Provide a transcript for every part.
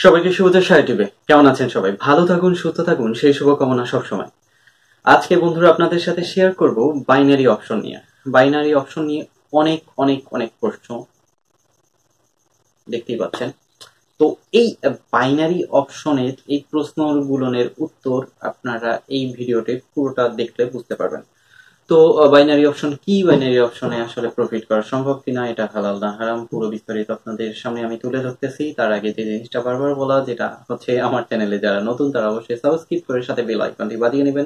সবাইকে শুভেচ্ছা সাহেটিবে। কেমন আছেন সবাই? ভালো থাকুন, সুস্থ থাকুন, সেই শুভকামনা সব সময়। আজকে বন্ধুরা আপনাদের সাথে শেয়ার করব বাইনারি অপশন নিয়ে। বাইনারি অপশন নিয়ে অনেক অনেক অনেক প্রশ্ন দেখতেই পাচ্ছেন। তো এই বাইনারি অপশনের এই প্রশ্নগুলোর উত্তর আপনারা এই ভিডিওতে পুরোটা দেখলে বুঝতে পারবেন। তো বাইনারি অপশন কি, বাইনারি অপশনে আসলে প্রফিট করা সম্ভব কিনা, এটা হালাল না হারাম, পুরো বিস্তারিত আপনাদের সামনে আমি তুলে ধরতেছি। তার আগে যে জিনিসটা বারবার বলা, যেটা হচ্ছে আমার চ্যানেলে যারা নতুন তারা অবশ্যই সাবস্ক্রাইব করে সাথে বেল আইকনটি বাজিয়ে নেবেন,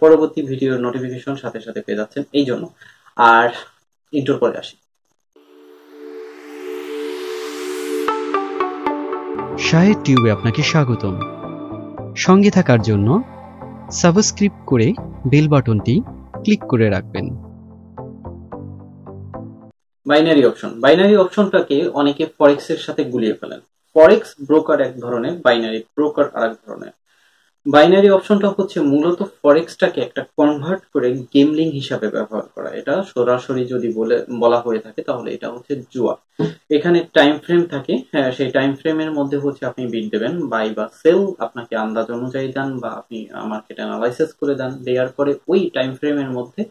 পরবর্তী ভিডিওর নোটিফিকেশন সাথে সাথে পেয়ে যাচ্ছেন এই জন্য। আর ইন্ট্রোর পরে আসি। শাহেদ টিউবে আপনাকে স্বাগতম। সঙ্গে থাকার জন্য সাবস্ক্রাইব করে বেল বাটনটি ক্লিক করে রাখবেন। বাইনারি অপশন, বাইনারি অপশনটাকে অনেকে ফরেক্স এর সাথে গুলিয়ে ফেলেন। ফরেক্স ব্রোকার এক ধরনের, বাইনারি ব্রোকার আরেক ধরনের। বাইনারি অপশনটা হচ্ছে মূলত ফরেক্সটাকে একটা কনভার্ট করে গেমলিং হিসাবে ব্যবহার করা। এটা সরাসরি যদি বলা হয়ে থাকে তাহলে এটা হচ্ছে জুয়া। এখানে টাইম ফ্রেম থাকে, হ্যাঁ সেই টাইম ফ্রেমের মধ্যে হচ্ছে আপনি বিড দেবেন, বাই বা সেল আপনাকে আন্দাজ অনুযায়ী দেন বা আপনি মার্কেট অ্যানালাইসিস করে দেন। দেওয়ার পরে ওই টাইম ফ্রেমের মধ্যে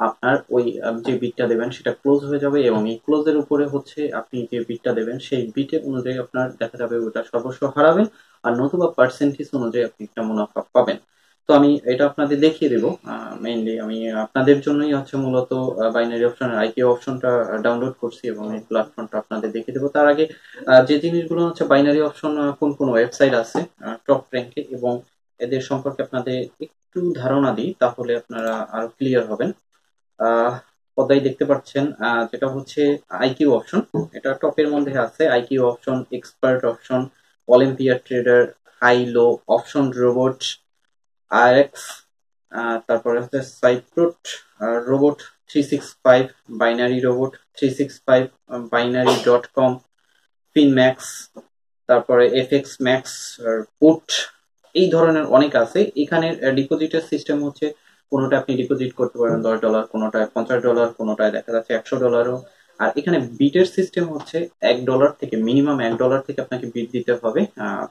আপনার ওই যে বিটটা দেবেন সেটা ক্লোজ হয়ে যাবে, এবং এই ক্লোজের উপরে হচ্ছে আপনি যে বিটটা দেবেন সেই বিটের অনুযায়ী আপনার দেখা যাবে ওটা সর্বস্ব হারাবেন, আর নতুবা পার্সেন্টেজ অনুযায়ী আপনি একটা মুনাফা পাবেন। তো আমি এটা আপনাদের দেখিয়ে দেবো। মেইনলি আমি আপনাদের জন্যই হচ্ছে মূলত বাইনারি অপশনের আইকিউ অপশনটা ডাউনলোড করছি এবং এই প্ল্যাটফর্মটা আপনাদের দেখিয়ে দেবো। তার আগে যে জিনিসগুলো হচ্ছে বাইনারি অপশন কোন কোন ওয়েবসাইট আছে টপ র্যাঙ্কে এবং এদের সম্পর্কে আপনাদের একটু ধারণা দিই, তাহলে আপনারা আরো ক্লিয়ার হবেন। পর্দায় দেখতে পাচ্ছেন যেটা হচ্ছে আইকিউ অপশন, এটা টপের মধ্যে আছে। IQ option, expert option, Olympia trader, high low, option robot, RX, তারপরে হচ্ছে সাইপ্রোট robot 365, binary robot 365, binary.com, Finmax, তারপরে এফএক্স ম্যাক্স, পুট, এই ধরনের অনেক আছে। এখানে ডিপোজিটের সিস্টেম হচ্ছে কোনোটা আপনি ডিপোজিট করতে পারেন $10, কোনোটায় $50, কোনোটায় দেখা যাচ্ছে $100। আর এখানে বিটের সিস্টেম হচ্ছে $1 থেকে, মিনিমাম $1 থেকে আপনাকে বিট দিতে হবে।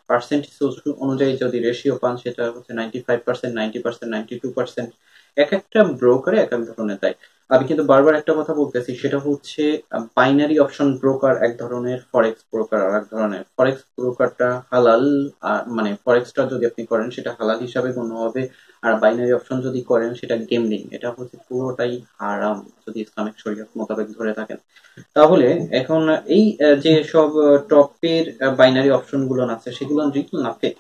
পার্সেন্টেজ অনুযায়ী যদি রেশিও পান সেটা হচ্ছে 95%, 90%, 92%। এক একটা ব্রোকারে এক এক ধরনের দেয়। আমি কিন্তু বারবার একটা কথা বলতেছি, সেটা হচ্ছে বাইনারি অপশন ব্রোকার এক ধরনের, ফরেক্স ব্রোকার আর এক ধরনের। ফরেক্স ব্রোকারটা হালাল, মানে ফরেক্সটা যদি আপনি করেন সেটা হালাল হিসাবে গণ্য হবে, আর বাইনারি অপশন যদি করেন সেটা গেমলিং, এটা হচ্ছে পুরোটাই হারাম যদি ইসলামিক শরীয়ত মোতাবেক ধরে থাকেন। তাহলে এখন এই যে সব টপের বাইনারি অপশন গুলো আছে সেগুলো রিয়েল না ফেক,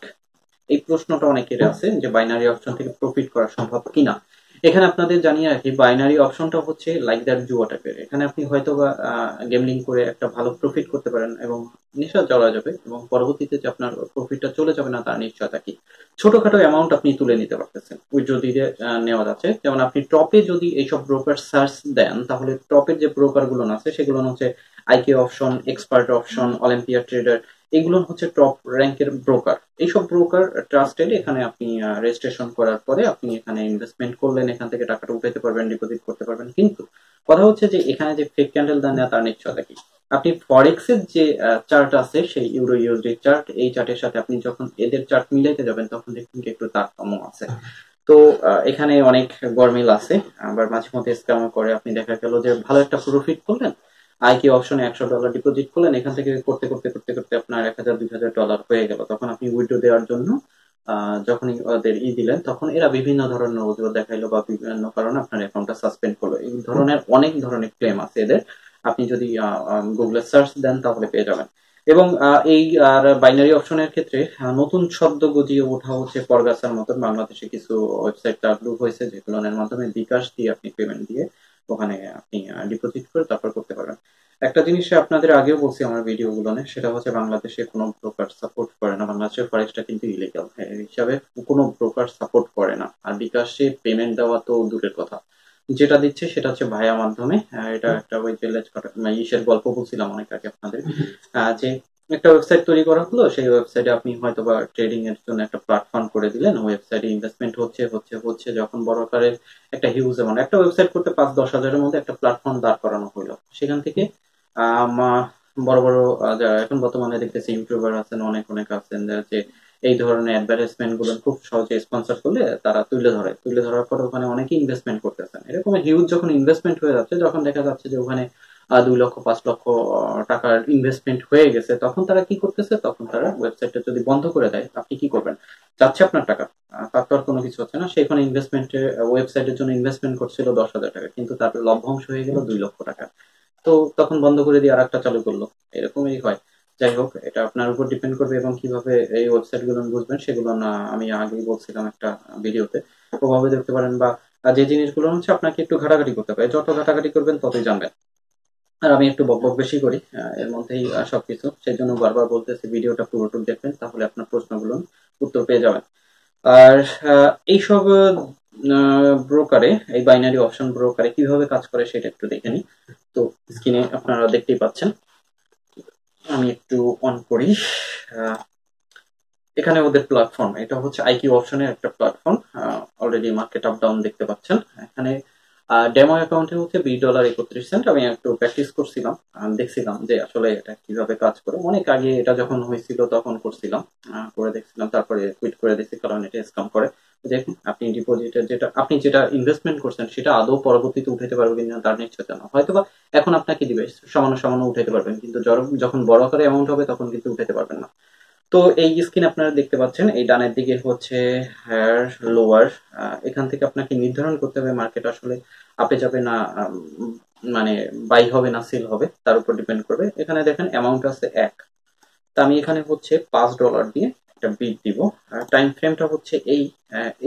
এই প্রশ্নটা অনেকের আছে যে বাইনারি অপশন থেকে প্রফিট করা সম্ভব কিনা। এখানে আপনাদের জানিয়ে রাখি, বাইনারি অপশনটা হচ্ছে লাইক দ্যাট জুয়া টাইপের। এখানে আপনি হয়তো বা গেমলিং করে একটা ভালো প্রফিট করতে পারেন এবং নেশা চলা যাবে, এবং পরবর্তীতে যে আপনার প্রফিটটা চলে যাবে না তার নিশ্চয়তা কি। ছোটখাটো অ্যামাউন্ট আপনি তুলে নিতে পারতেছেন, উইথড্র দিয়ে নেওয়া যাচ্ছে। যেমন আপনি টপে যদি এইসব ব্রোকার সার্চ দেন তাহলে টপের যে ব্রোকার গুলো আছে সেগুলো হচ্ছে IQ option, expert option, Olympia trader, এগুলো হচ্ছে টপ র্যাঙ্কের ব্রোকার। এইসব ব্রোকার ট্রাস্টেড। এখানে আপনি রেজিস্ট্রেশন করার পরে আপনি এখানে ইনভেস্টমেন্ট করলেন, এখান থেকে টাকাটা উঠাতে পারবেন, ডিপোজিট করতে পারবেন। কিন্তু কথা হচ্ছে যে এখানে যে ফেক ক্যান্ডেল দেন না তার নিশ্চয়তা কি। আপনি ফরেক্স এর যে চার্ট আছে সেই ইউরো ইউএসডি চার্ট, এই চার্টের সাথে আপনি যখন এদের চার্ট মিলাইতে যাবেন তখন দেখবেন একটু তারতম্য আছে। তো এখানে অনেক গরমিল আছে, আবার মাঝে মধ্যে স্ক্যাম করে। আপনি দেখা গেল যে ভালো একটা প্রফিট করলেন, আইকিউ অপশনে $100 ডিপোজিট করলেন, এখান থেকে করতে করতে করতে করতে আপনার $1000-2000 হয়ে গেল। তখন আপনি উইথড্র দেওয়ার জন্য যখনই ওদের দিলেন তখন এরা বিভিন্ন ধরনের অজুহাত দেখাইলো বা বিভিন্ন কারণে আপনার অ্যাকাউন্টটা সাসপেন্ড করলো। এই ধরনের অনেক ধরনের ক্লেম আছে এদের, আপনি যদি গুগলে সার্চ দেন তাহলে পেয়ে যাবেন। এবং এই আর বাইনারি অপশনের ক্ষেত্রে নতুন শব্দ গজিয়ে ওঠা হচ্ছে পরগাছার মতন। বাংলাদেশে কিছু ওয়েবসাইট চালু হয়েছে যেগুলোর মাধ্যমে বিকাশ দিয়ে আপনি পেমেন্ট দিয়ে ওখানে আপনি ডিপোজিট করে তারপর করতে পারবেন। একটা জিনিস আপনাদের আগেও বলছি আমার ভিডিও গুলোনে, সেটা হচ্ছে বাংলাদেশে কোনো ব্রোকার সাপোর্ট করে না। বাংলাদেশের ফরেক্সটা কিন্তু ইলিগাল হিসাবে কোনো ব্রোকার সাপোর্ট করে না। আর বিকাশে পেমেন্ট দেওয়া তো দূরের কথা, যেটা দিচ্ছে সেটা হচ্ছে ভায়া মাধ্যমে। এটা একটা ওই যে ইসের গল্প বলছিলাম অনেক আগে আপনাদের, যে একটা ওয়েবসাইট তৈরি করা হলো, সেই ওয়েবসাইটে আপনি হয়তো বা ট্রেডিং এর জন্য একটা প্ল্যাটফর্ম করে দিলেন, ওয়েবসাইটে ইনভেস্টমেন্ট হচ্ছে হচ্ছে হচ্ছে যখন বড় আকারের একটা হিউজ অ্যামাউন্ট, একটা ওয়েবসাইট করতে 5-10 হাজারের মধ্যে একটা প্ল্যাটফর্ম দাঁড় করানো হলো, সেখান থেকে বড় বড় যারা এখন বর্তমানে দেখতেছি ইউটিউবার আছেন, অনেক অনেক আছেন যে এই ধরনের অ্যাডভার্টাইজমেন্ট গুলো খুব সহজে স্পন্সর করলে তারা তুলে ধরার পর ওখানে অনেকেই ইনভেস্টমেন্ট করতেছেন। এরকম হিউজ যখন ইনভেস্টমেন্ট হয়ে যাচ্ছে, যখন দেখা যাচ্ছে যে ওখানে 2 লক্ষ 5 লক্ষ টাকার ইনভেস্টমেন্ট হয়ে গেছে, তখন তারা কি করতেছে, তখন তারা ওয়েবসাইটটা যদি বন্ধ করে দেয়, আপনি কি করবেন? যাচ্ছে আপনার টাকা, তার কোনো কিছু হচ্ছে না। সেখানে ইনভেস্টমেন্টে ওয়েবসাইটের জন্য ইনভেস্টমেন্ট করছিল 10,000 টাকা, কিন্তু তার লভ্যাংশ হয়ে গেল 2 লক্ষ টাকা। তো তখন বন্ধ করে দিয়ে আরেকটা চালু করলো, এরকমই হয়। যাই হোক, এটা আপনার উপর ডিপেন্ড করবে এবং কিভাবে এই ওয়েবসাইট গুলো বুঝবেন সেগুলো না আমি আগেই বলছিলাম একটা ভিডিওতে, ওভাবে দেখতে পারেন। বা যে জিনিসগুলো হচ্ছে আপনাকে একটু ঘাটাঘাটি করতে হবে, যত ঘাটাঘাটি করবেন ততই জানবেন। আর আমি একটু বকবক বেশি করি এর মধ্যেই সবকিছু, সেই জন্য বারবার বলতেছি ভিডিওটা পুরোটুকু দেখবেন, তাহলে আপনার প্রশ্নগুলোর উত্তর পেয়ে যাবেন। আর এইসব ব্রোকারে, এই বাইনারি অপশন ব্রোকারে কিভাবে কাজ করে সেটা একটু দেখে নিই। তো স্ক্রিনে আপনারা দেখতেই পাচ্ছেন, আমি একটু অন করি। এখানে ওদের প্ল্যাটফর্ম, এটা হচ্ছে আইকিউ অপশনের একটা platform. Already market up down দেখতে পাচ্ছেন। এখানে ডেমো অ্যাকাউন্টে হচ্ছে $20.31। আমি একটু প্র্যাকটিস করছিলাম, দেখছিলাম যে আসলে এটা কিভাবে কাজ করে। অনেক আগে এটা যখন হয়েছিল তখন করছিলাম, করে দেখছিলাম, তারপরে কুইট করে দিচ্ছি কারণ এটা স্ক্যাম করে। দেখুন, আপনি ডিপোজিটের যেটা ইনভেস্টমেন্ট করছেন সেটা আদৌ পরবর্তীতে উঠাতে পারবেন কিনা তার নিশ্চয়তা না। হয়তোবা এখন আপনাকে দিবে, সামান্য সামান্য উঠাতে পারবেন, কিন্তু যখন বড় আকারে অ্যামাউন্ট হবে তখন কিন্তু উঠাতে পারবেন না। তো এই স্ক্রিন আপনারা দেখতে পাচ্ছেন, এই ডানের দিকে হচ্ছে হায়ার লোয়ার। এখান থেকে আপনাকে নির্ধারণ করতে হবে মার্কেট আসলে আপে যাবে না, মানে বাই হবে না সেল হবে, তার উপর ডিপেন্ড করবে। এখানে দেখেন অ্যামাউন্ট আছে 1, তা আমি এখানে হচ্ছে $5 দিয়ে একটা বিট দিব। টাইম ফ্রেমটা হচ্ছে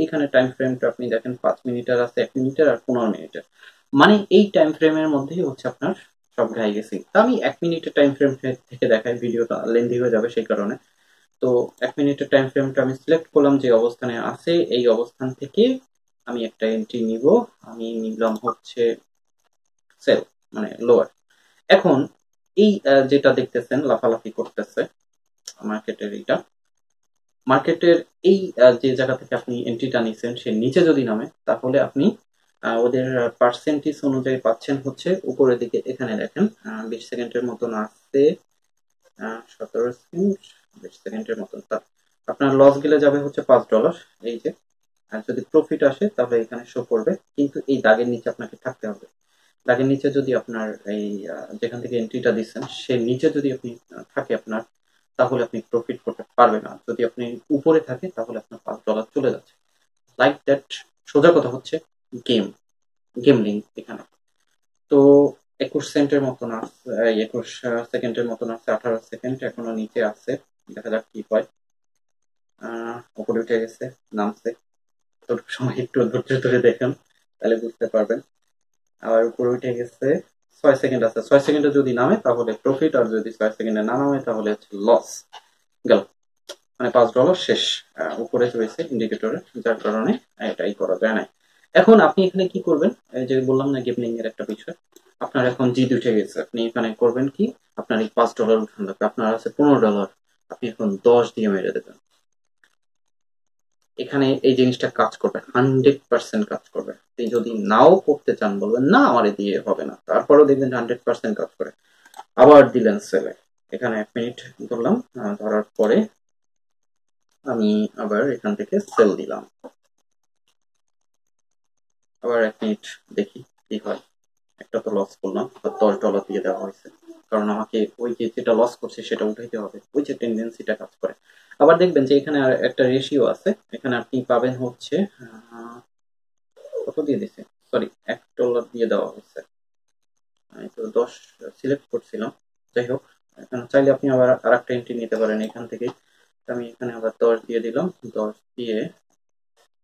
এইখানে টাইম ফ্রেমটা আপনি দেখেন 5 মিনিটের আছে, 1 মিনিটের আর 15 মিনিটের। মানে এই টাইম ফ্রেমের মধ্যেই হচ্ছে আপনার সব গাই গেছি। তা আমি 1 মিনিটের টাইম ফ্রেম থেকে দেখাই, ভিডিওটা লেন্দি হয়ে যাবে সেই কারণে। তো 1 মিনিটের টাইম ফ্রেমটা আমি সিলেক্ট করলাম, যে অবস্থানে আছে এই অবস্থান থেকে আমি একটা এন্ট্রি নিব। আমি নিলাম হচ্ছে সেল, মানে লোয়ার। এখন এই যেটা দেখতেছেন লাফালাফি করতেছে মার্কেটের এই যে জায়গা থেকে আপনি এন্ট্রিটা নিছেন সে নিচে যদি নামে, তাহলে আপনি ওদের পার্সেন্টেজ অনুযায়ী পাচ্ছেন হচ্ছে উপরের দিকে। এখানে দেখেন 20 সেকেন্ডের মতন আসছে, 17 সেকেন্ড, 20 সেকেন্ডের মতন। আপনার লস গেলে যাবে হচ্ছে $5। এই যে, আর যদি প্রফিট আসে তাহলে এখানে শো করবে, কিন্তু এই দাগের নিচে আপনাকে থাকতে হবে। দাগের নিচে যদি আপনার এই যেখান থেকে এন্ট্রিটা দিচ্ছেন সে নিচে যদি আপনি থাকে আপনার, তাহলে আপনি প্রফিট করতে পারবেন না। যদি আপনি উপরে থাকে তাহলে আপনার $5 চলে যাচ্ছে, লাইক দ্যাট। সোজা কথা হচ্ছে গেমলিং এখানে। তো 21 সেকেন্ডের মতন আছে, 21 সেকেন্ডের মতন আছে, 18 সেকেন্ড এখনো নিচে আছে। দেখা যাক কি হয়। উপরে উঠে গেছে, নামছে। তো সময় একটু ধৈর্য ধরে দেখেন, তাহলে বুঝতে পারবেন। আবার উপরে উঠে গেছে, 6 সেকেন্ড আছে, 6 সেকেন্ডে যদি নামে তাহলে প্রফিট, আর যদি 6 সেকেন্ডে না নামে তাহলে হচ্ছে লস গেল, মানে $5 শেষ। উপরে রয়েছে ইন্ডিকেটরে, যার কারণে এটাই করা যায় না। এখন আপনি এখানে কি করবেন, এই যে বললাম না গেমলিং এর একটা বিষয়, আপনার এখন জিদ উঠে গেছে, আপনি এখানে করবেন কি, আপনার এই $5 উঠান লাগবে, আপনার আছে $15, আপনি এখন 10 দিয়ে মেরে দেবেন। এখানে এই জিনিসটা কাজ করবে, 100% কাজ করবে। আপনি যদি নাও করতে চান বলবেন না আমার দিয়ে হবে না, তারপরেও দেখবেন 100% কাজ করে। আবার দিলেন সেলে, এখানে 1 মিনিট ধরলাম, ধরার পরে আমি আবার এখান থেকে সেল দিলাম। আবার 1 মিনিট দেখি কি হয়। একটা তো লস করলাম, $10 দিয়ে দেওয়া হয়েছে, কারণ আমাকে ওই যে যেটা লস করছে সেটা উঠাইতে হবে, ওই যে টেন্ডেন্সিটা কাজ করে। আবার দেখবেন যে এখানে আর একটা রেশিও আছে, এখানে আপনি পাবেন হচ্ছে কত দিয়ে দিছে, সরি $1 দিয়ে দেওয়া হয়েছে। আমি তো 10 সিলেক্ট করছিলাম। যাই হোক, এখানে চাইলে আপনি আবার আর একটা এন্ট্রি নিতে পারেন এখান থেকে। আমি এখানে আবার 10 দিয়ে দিলাম, 10 দিয়ে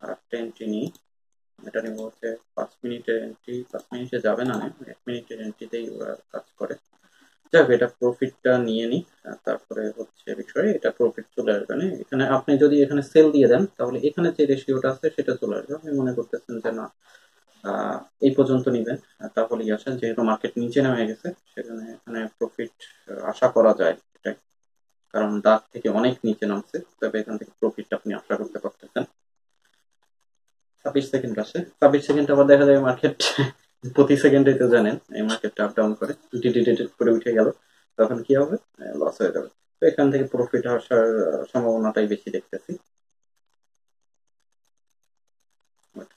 আর একটা এন্ট্রি নিই। এটা নিব হচ্ছে 5 মিনিটের এন্ট্রি, 5 মিনিটে যাবে না, 1 মিনিটের এন্ট্রিতেই ওরা কাজ করে। যাক, এটা প্রফিটটা নিয়ে নিই, তারপরে হচ্ছে বিষয় এটা প্রফিট চলে আসবে না। এখানে আপনি যদি এখানে সেল দিয়ে দেন তাহলে এখানে যে রেশিওটা আছে সেটা চলে আসবে। আপনি মনে করতেছেন যে না এই পর্যন্ত নিবেন, তাহলেই আসেন, যেহেতু মার্কেট নিচে নেমে গেছে সেখানে এখানে প্রফিট আশা করা যায় এটাই, কারণ দাগ থেকে অনেক নিচে নামছে, তবে এখান থেকে প্রফিটটা আপনি আশা করতে পারতেছেন। 26 সেকেন্ড আসে, 26 সেকেন্ড আবার দেখা যায় মার্কেট প্রতি সেকেন্ডে তো জানেন এই মার্কেটটা আপ ডাউন করে, ডিটেট করে উঠে গেল। তখন কি হবে, লস হয়ে যাবে। তো এখান থেকে প্রফিট আসার সম্ভাবনাটাই বেশি দেখতেছি।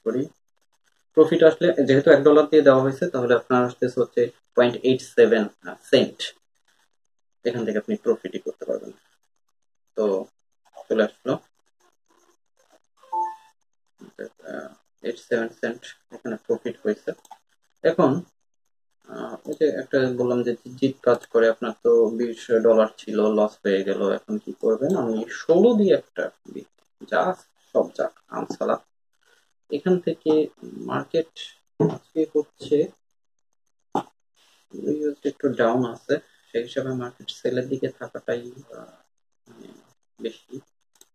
করি প্রফিট আসলে, যেহেতু $1 দিয়ে দেওয়া হয়েছে, তাহলে আপনার আসতেছে হচ্ছে 0.87 সেন্ট। এখান থেকে আপনি প্রফিটই করতে পারবেন। তো চলে আসলো 0.87 সেন্ট, এখানে প্রফিট হয়েছে। এখন ওই যে একটা বললাম যে জিত কাজ করে, আপনার তো $20 ছিল, লস হয়ে গেল, এখন কি করবেন, আমি 16 দিয়ে একটা যা সব যাক আনসালা। এখান থেকে মার্কেট আজকে হচ্ছে একটু ডাউন আছে, সেই হিসাবে মার্কেট সেলের দিকে থাকাটাই মানে বেশি।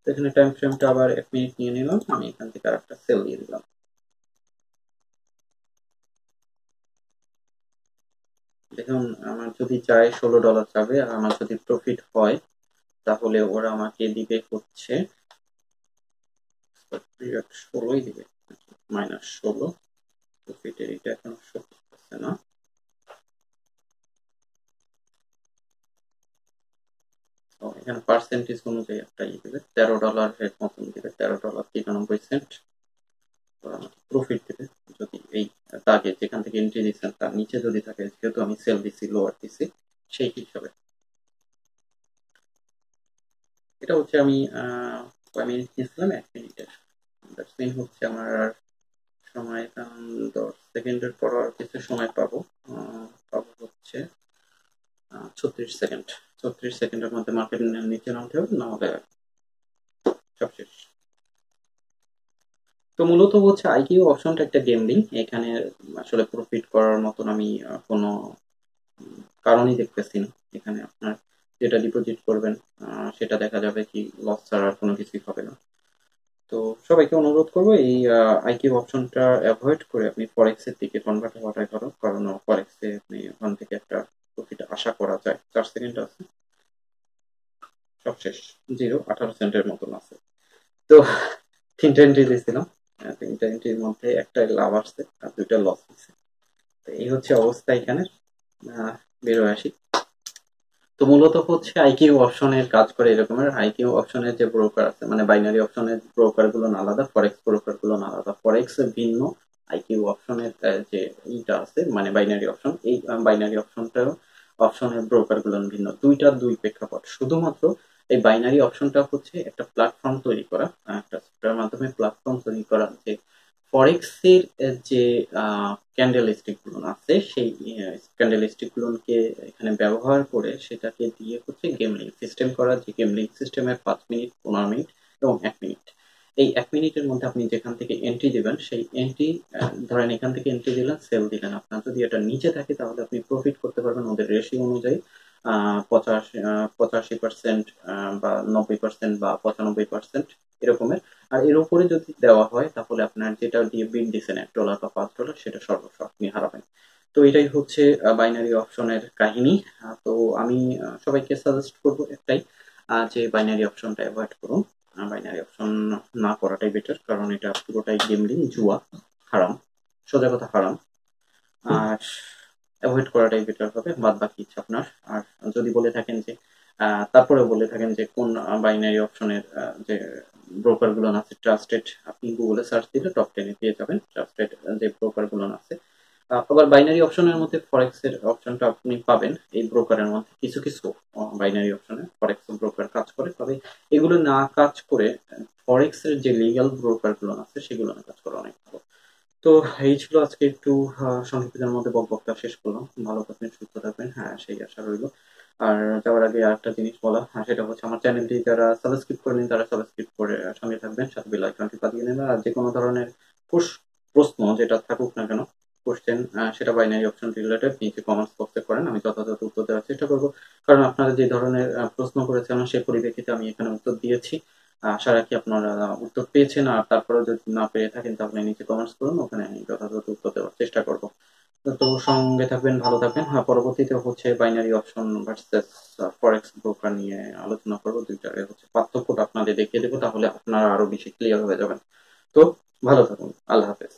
তো এখানে টাইম ফ্রেমটা আবার 1 মিনিট নিয়ে নিলাম, আমি এখান থেকে আর একটা সেল দিয়ে দিলাম। দেখুন আমার যদি চাই $16 যাবে, আর আমার যদি প্রফিট হয় তাহলে ওরা আমাকে দিবে হচ্ছে 16ই দিবে, -16। প্রফিটের এটা এখন শো করতেছে না। এখানে পার্সেন্টেজ অনুযায়ী একটা দিবে, $13 এর মতন দিবে, $13.93। প্রফিট দেবে যদি এই টার্গেট যেখান থেকে এন্ট্রি দিচ্ছেন তার নিচে যদি থাকে, যেহেতু আমি সেল দিচ্ছি, লোয়ার দিচ্ছি, সেই হিসাবে। এটা হচ্ছে আমি কয় মিনিট নিয়েছিলাম, 1 মিনিটের। দ্যাটস মিন হচ্ছে আমার সময় 10 সেকেন্ডের পর আর কিছু সময় পাবো। পাবো হচ্ছে 36 সেকেন্ড। 36 সেকেন্ডের মধ্যে মার্কেট নিচে নামতে হবে, না হলে সব শেষ। তো মূলত হচ্ছে আইকিউ অপশনটা একটা গেমলিং, এখানে আসলে প্রফিট করার মতন আমি কোনো কারণই দেখতেছি না। এখানে আপনার যেটা ডিপোজিট করবেন সেটা দেখা যাবে কি লস ছাড়া আর কোনো কিছুই হবে না। তো সবাইকে অনুরোধ করবো এই আইকিউ অপশনটা অ্যাভয়েড করে আপনি ফরেক্স এর দিকে কনভার্ট হওয়াটাই ভালো, কারণ ফরেক্সে আপনি ওখান থেকে একটা প্রফিট আশা করা যায়। 4 সেকেন্ড আছে, সব শেষ, 0.18 সেন্টের মতন আছে। তো 3টা এন্ট্রি দিয়েছিলাম, 3টা এন্ট্রির মধ্যে একটা লাভ আসছে আর 2টা লস হয়েছে। তো এই হচ্ছে অবস্থা এখানে। বের হয়ে আসি। তো মূলত হচ্ছে আইকিউ অপশনের কাজ করে এরকমের, আইকিউ অপশনের যে ব্রোকার আছে, মানে বাইনারি অপশনের ব্রোকার গুলো আলাদা, ফরেক্স ব্রোকার গুলো আলাদা। ফরেক্স ভিন্ন, আইকিউ অপশনের যে ইটা আছে মানে বাইনারি অপশন, এই বাইনারি অপশনটাও অপশনের ব্রোকার গুলো ভিন্ন, দুইটার দুই প্রেক্ষাপট। শুধুমাত্র এই বাইনারি অপশনটা হচ্ছে একটা প্ল্যাটফর্ম তৈরি করা, একটা সফটওয়্যার মাধ্যমে প্ল্যাটফর্ম তৈরি করা, যে ফরেক্সের যে ক্যান্ডেলস্টিক গুলো আছে, সেই ক্যান্ডেলস্টিক গুলোকে এখানে ব্যবহার করে সেটাকে দিয়ে হচ্ছে গেমলিং সিস্টেম করা, যে গেমলিং সিস্টেমের 5 মিনিট, 15 মিনিট এবং 1 মিনিট। এই 1 মিনিটের মধ্যে আপনি যেখান থেকে এন্ট্রি দিবেন, সেই এন্ট্রি ধরেন এখান থেকে এন্ট্রি দিলেন, সেল দিলেন, আপনার যদি এটা নিচে থাকে তাহলে আপনি প্রফিট করতে পারবেন ওদের রেশিও অনুযায়ী, 85% বা 90% বা 95% এরকমের। আর এর উপরে যদি দেওয়া হয় তাহলে আপনার যেটা দিয়ে বিড দিচ্ছেন $1 বা $5, সেটা সর্বস্ব আপনি হারাবেন। তো এটাই হচ্ছে বাইনারি অপশনের কাহিনী। তো আমি সবাইকে সাজেস্ট করব একটাই, যে বাইনারি অপশনটা অ্যাভয়েড করুন। বাইনারি অপশন না করাটাই বেটার, কারণ এটা পুরোটাই গেমলিং, জুয়া, হারাম, সোজা কথা হারাম। আর অ্যাভয়েড করাটাই বেটার হবে, বাদ বাকি ইচ্ছা আপনার। আর যদি বলে থাকেন যে তারপরে বলে থাকেন যে কোন বাইনারি অপশনের যে ব্রোকার গুলো আছে ট্রাস্টেড, আপনি গুগলে সার্চ দিলে টপ 10-এ পেয়ে যাবেন ট্রাস্টেড যে ব্রোকার গুলো আছে। আবার বাইনারি অপশনের মধ্যে ফরেক্স এর অপশনটা আপনি পাবেন এই ব্রোকারের মধ্যে। কিছু কিছু বাইনারি অপশনে ফরেক্স ব্রোকার কাজ করে, তবে এগুলো না কাজ করে ফরেক্স এর যে লিগ্যাল ব্রোকার গুলো আছে সেগুলো না কাজ করে অনেক ভালো। তো এই ছিল আজকে একটু সংক্ষিপ্তের মধ্যে বকবকটা শেষ করলাম। ভালো থাকবেন, সুস্থ থাকবেন, হ্যাঁ সেই আশা রইল। আর যাওয়ার আগে আরেকটা জিনিস বলা, সেটা হচ্ছে আমার চ্যানেলটি যারা সাবস্ক্রাইব করেনি তারা সাবস্ক্রাইব করে সঙ্গে থাকবেন, সাথে বেল আইকনটি বাজিয়ে নেবেন। আর যে কোনো ধরনের প্রশ্ন যেটা থাকুক না কেন, কোশ্চেন, সেটা বাইনারি অপশন রিলেটেড নিচে কমেন্টস বক্সে করেন, আমি যথাযথ উত্তর দেওয়ার চেষ্টা করবো। কারণ আপনারা যে ধরনের প্রশ্ন করেছেন সেই পরিপ্রেক্ষিতে আমি এখানে উত্তর দিয়েছি। আশা রাখি আপনারা উত্তর পেয়েছেন, আর তারপরেও যদি না পেয়ে থাকেন তাহলে নিচে কমেন্টস করুন, ওখানে আমি যথাযথ উত্তর দেওয়ার চেষ্টা করব। তো সঙ্গে থাকবেন, ভালো থাকবেন। হ্যাঁ, পরবর্তীতে হচ্ছে বাইনারি অপশন ভার্সেস ফরেক্স ব্রোকার নিয়ে আলোচনা করবো, দুইটার হচ্ছে পার্থক্যটা আপনাদের দেখিয়ে দেবো, তাহলে আপনারা আরো বেশি ক্লিয়ার হয়ে যাবেন। তো ভালো থাকুন, আল্লাহ হাফেজ।